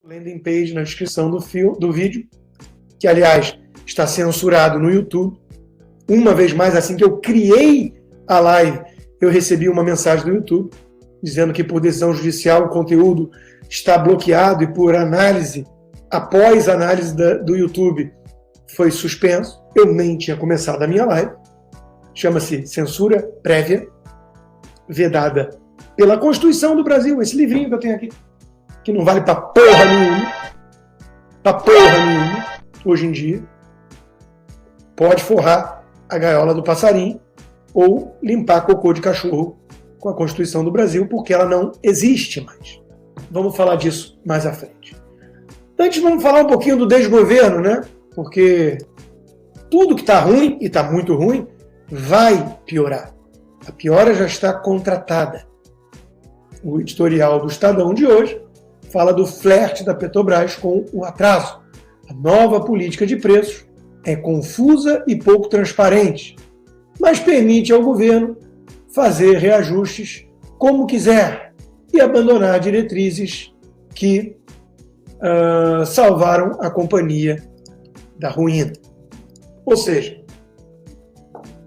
landing page na descrição do vídeo, que, aliás, está censurado no YouTube. Uma vez mais, assim que eu criei a live, eu recebi uma mensagem do YouTube dizendo que, por decisão judicial, o conteúdo está bloqueado e, por análise, após a análise do YouTube, foi suspenso. Eu nem tinha começado a minha live. Chama-se Censura Prévia, vedada pela Constituição do Brasil, esse livrinho que eu tenho aqui, que não vale pra porra nenhuma, hoje em dia. Pode forrar a gaiola do passarinho ou limpar cocô de cachorro com a Constituição do Brasil, porque ela não existe mais. Vamos falar disso mais à frente. Antes, vamos falar um pouquinho do desgoverno, né? Porque tudo que está ruim, e está muito ruim, vai piorar. A piora já está contratada. O editorial do Estadão de hoje fala do flerte da Petrobras com o atraso. A nova política de preços é confusa e pouco transparente, mas permite ao governo fazer reajustes como quiser e abandonar diretrizes que salvaram a companhia da ruína. Ou seja,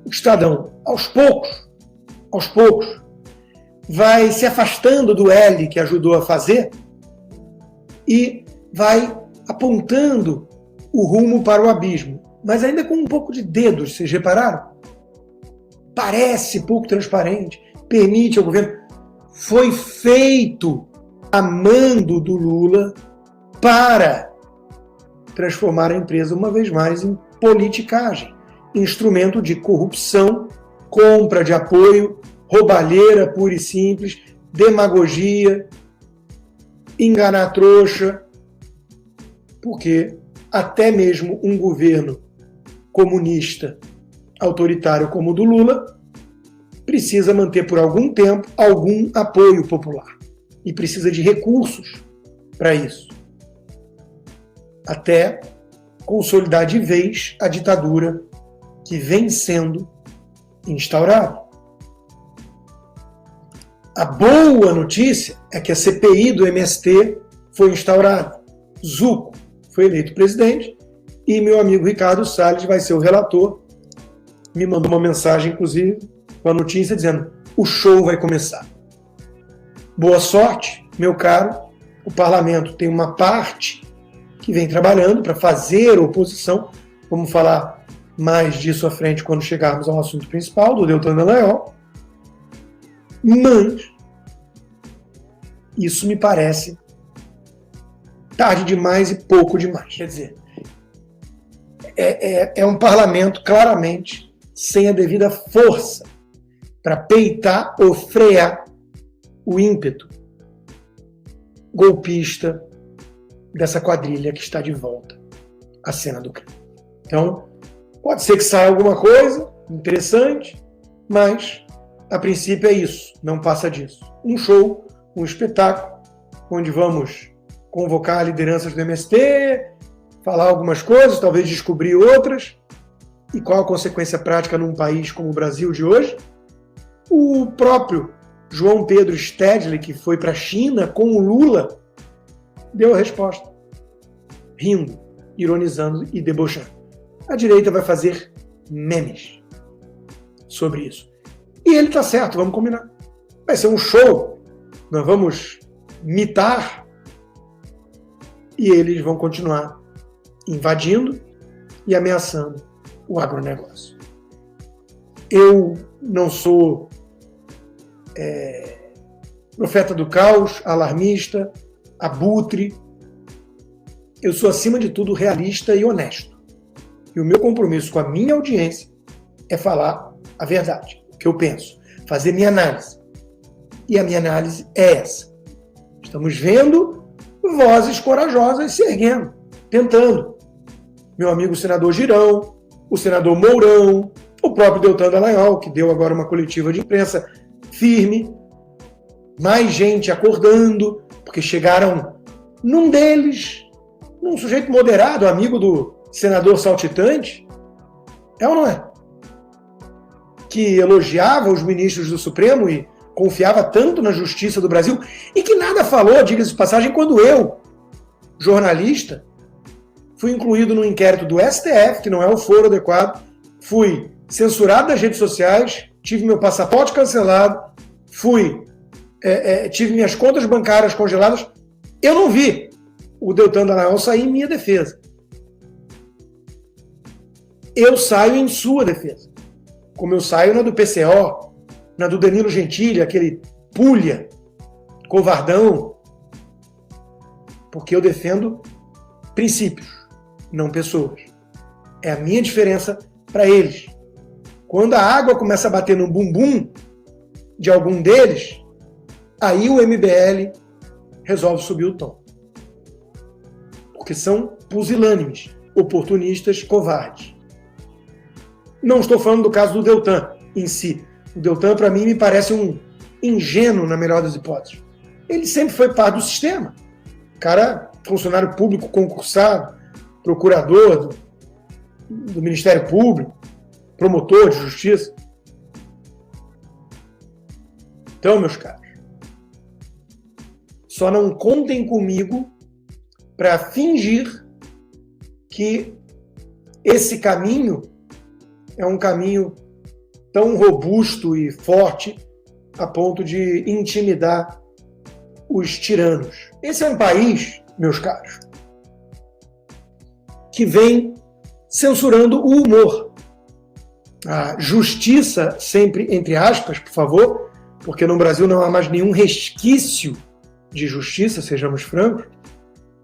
o Estadão, aos poucos, vai se afastando do L que ajudou a fazer e vai apontando o rumo para o abismo, mas ainda com um pouco de dedos, vocês repararam? Parece pouco transparente, permite ao governo. Foi feito a mando do Lula para transformar a empresa uma vez mais em politicagem, instrumento de corrupção, compra de apoio, roubalheira pura e simples, demagogia, enganar trouxa, porque até mesmo um governo comunista autoritário como o do Lula precisa manter por algum tempo algum apoio popular e precisa de recursos para isso, até consolidar de vez a ditadura que vem sendo instaurada. A boa notícia é que a CPI do MST foi instaurada. Zucco foi eleito presidente e meu amigo Ricardo Salles vai ser o relator. Me mandou uma mensagem, inclusive, com a notícia dizendo: o show vai começar. Boa sorte, meu caro. O parlamento tem uma parte que vem trabalhando para fazer oposição. Vamos falar mais disso à frente quando chegarmos ao assunto principal, do Deltan Dallagnol. Mas isso me parece tarde demais e pouco demais. Quer dizer, é um parlamento claramente sem a devida força para peitar ou frear o ímpeto golpista dessa quadrilha que está de volta à cena do crime. Então, pode ser que saia alguma coisa interessante, mas a princípio é isso, não passa disso. Um show, um espetáculo, onde vamos convocar lideranças do MST, falar algumas coisas, talvez descobrir outras. E qual a consequência prática num país como o Brasil de hoje? O próprio João Pedro Stedley, que foi para a China com o Lula, deu a resposta, rindo, ironizando e debochando. A direita vai fazer memes sobre isso. E ele está certo, vamos combinar. Vai ser um show, nós vamos mitar e eles vão continuar invadindo e ameaçando o agronegócio. Eu não sou profeta do caos, alarmista, abutre. Eu sou, acima de tudo, realista e honesto. E o meu compromisso com a minha audiência é falar a verdade, o que eu penso, fazer minha análise. E a minha análise é essa. Estamos vendo vozes corajosas se erguendo, tentando. Meu amigo senador Girão, o senador Mourão, o próprio Deltan Dallagnol, que deu agora uma coletiva de imprensa firme, mais gente acordando, porque chegaram num deles, num sujeito moderado, amigo do senador saltitante, é ou não é? Que elogiava os ministros do Supremo e confiava tanto na justiça do Brasil, e que nada falou, diga-se de passagem, quando eu jornalista, fui incluído no inquérito do STF, que não é o foro adequado, fui censurado das redes sociais, tive meu passaporte cancelado, tive minhas contas bancárias congeladas. Eu não vi o Deltan Dallagnol sair em minha defesa. Eu saio em sua defesa. Como eu saio na do PCO, na do Danilo Gentili, aquele pulha, covardão, porque eu defendo princípios, não pessoas. É a minha diferença para eles. Quando a água começa a bater no bumbum de algum deles, aí o MBL resolve subir o tom. Porque são pusilânimes, oportunistas, covardes. Não estou falando do caso do Deltan em si. O Deltan, para mim, me parece um ingênuo, na melhor das hipóteses. Ele sempre foi parte do sistema. Cara, funcionário público concursado, procurador do Ministério Público, promotor de justiça. Então, meus caros, só não contem comigo para fingir que esse caminho é um caminho tão robusto e forte a ponto de intimidar os tiranos. Esse é um país, meus caros, que vem censurando o humor. A justiça, sempre entre aspas, por favor, porque no Brasil não há mais nenhum resquício de justiça, sejamos francos,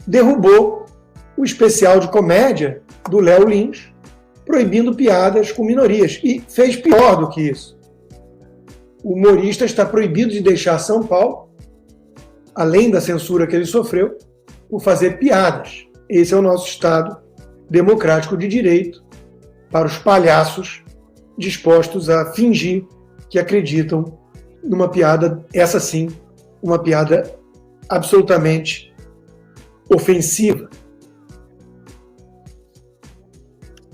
derrubou o especial de comédia do Léo Lins, proibindo piadas com minorias. E fez pior do que isso. O humorista está proibido de deixar São Paulo, além da censura que ele sofreu, por fazer piadas. Esse é o nosso Estado democrático de direito para os palhaços dispostos a fingir que acreditam numa piada, essa sim, uma piada absolutamente ofensiva.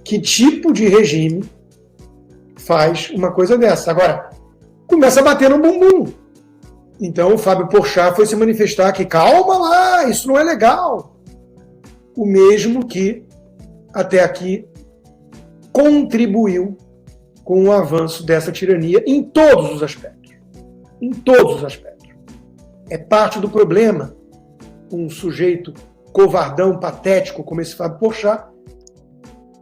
Que tipo de regime faz uma coisa dessa? Agora, começa a bater no bumbum. Então o Fábio Porchat foi se manifestar que calma lá, isso não é legal. O mesmo que até aqui contribuiu com o avanço dessa tirania em todos os aspectos. Em todos os aspectos. É parte do problema um sujeito covardão, patético como esse Fábio Porchat,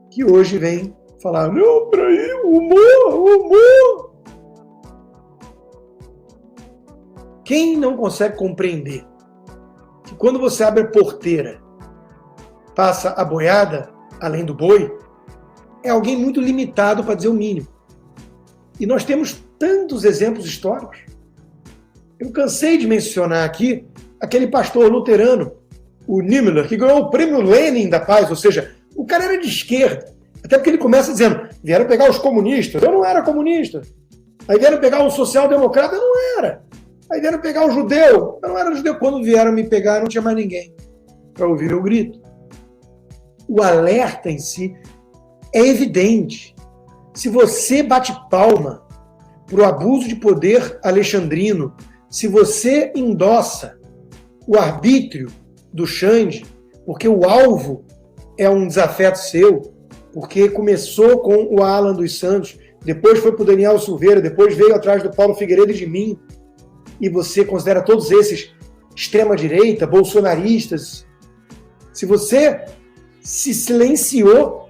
que hoje vem falar, não, peraí, humor. Quem não consegue compreender que quando você abre a porteira, passa a boiada, além do boi, é alguém muito limitado, para dizer o mínimo. E nós temos tantos exemplos históricos. Eu cansei de mencionar aqui aquele pastor luterano, o Niemöller, que ganhou o prêmio Lenin da Paz, ou seja, o cara era de esquerda. Até porque ele começa dizendo, vieram pegar os comunistas, eu não era comunista. Aí vieram pegar o social-democrata, eu não era. Aí vieram pegar o judeu, eu não era judeu. Quando vieram me pegar, não tinha mais ninguém para ouvir o grito. O alerta em si é evidente. Se você bate palma para o abuso de poder alexandrino, se você endossa o arbítrio do Xande, porque o alvo é um desafeto seu, porque começou com o Alan dos Santos, depois foi para o Daniel Silveira, depois veio atrás do Paulo Figueiredo e de mim, e você considera todos esses extrema-direita, bolsonaristas. Se você se silenciou,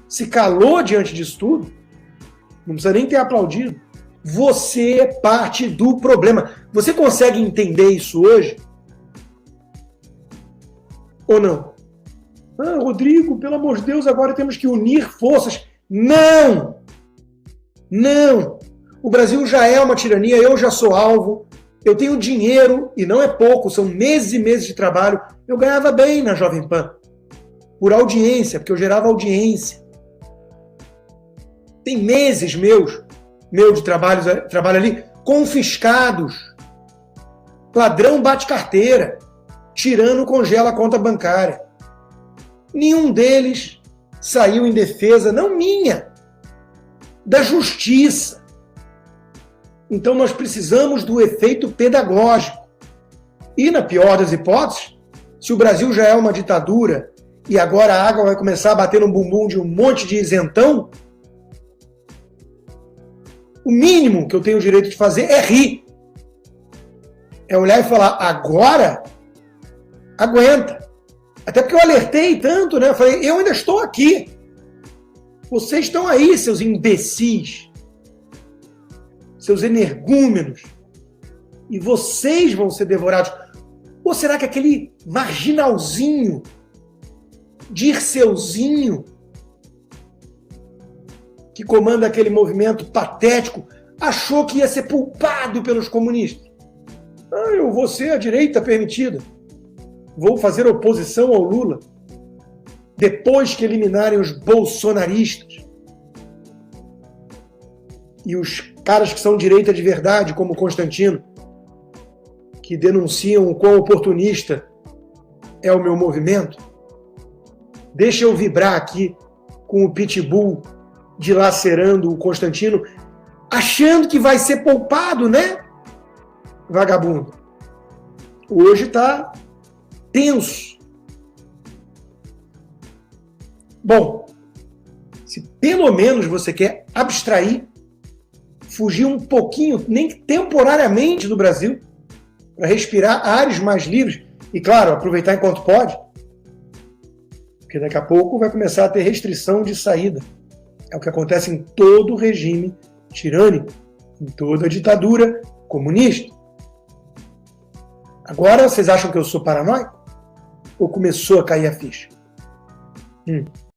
se calou diante disso tudo, não precisa nem ter aplaudido, você é parte do problema. Você consegue entender isso hoje? Ou não? Ah, Rodrigo, pelo amor de Deus, agora temos que unir forças. Não! Não! O Brasil já é uma tirania, eu já sou alvo, eu tenho dinheiro, e não é pouco, são meses e meses de trabalho. Eu ganhava bem na Jovem Pan, por audiência, porque eu gerava audiência. Tem meses meu de trabalho ali, confiscados. Ladrão bate carteira, tirano congela a conta bancária. Nenhum deles saiu em defesa, não minha, da justiça. Então nós precisamos do efeito pedagógico. E, na pior das hipóteses, Se o Brasil já é uma ditadura e agora a água vai começar a bater no bumbum de um monte de isentão, o mínimo que eu tenho o direito de fazer é rir. É olhar e falar, agora, aguenta. Até porque eu alertei tanto, né? Eu falei, eu ainda estou aqui. Vocês estão aí, seus imbecis, seus energúmenos. E vocês vão ser devorados. Ou será que aquele marginalzinho, Dirceuzinho, que comanda aquele movimento patético, achou que ia ser culpado pelos comunistas? Ah, eu vou ser a direita permitida. Vou fazer oposição ao Lula. Depois que eliminarem os bolsonaristas. E os caras que são direita de verdade, como Constantino, que denunciam o quão oportunista é o meu movimento. Deixa eu vibrar aqui com o Pitbull dilacerando o Constantino, achando que vai ser poupado, né? Vagabundo. Hoje está tenso. Bom, se pelo menos você quer abstrair, fugir um pouquinho, nem temporariamente do Brasil, para respirar ares mais livres e, claro, aproveitar enquanto pode, porque daqui a pouco vai começar a ter restrição de saída. É o que acontece em todo regime tirânico, em toda ditadura comunista. Agora, vocês acham que eu sou paranoico? Ou começou a cair a ficha?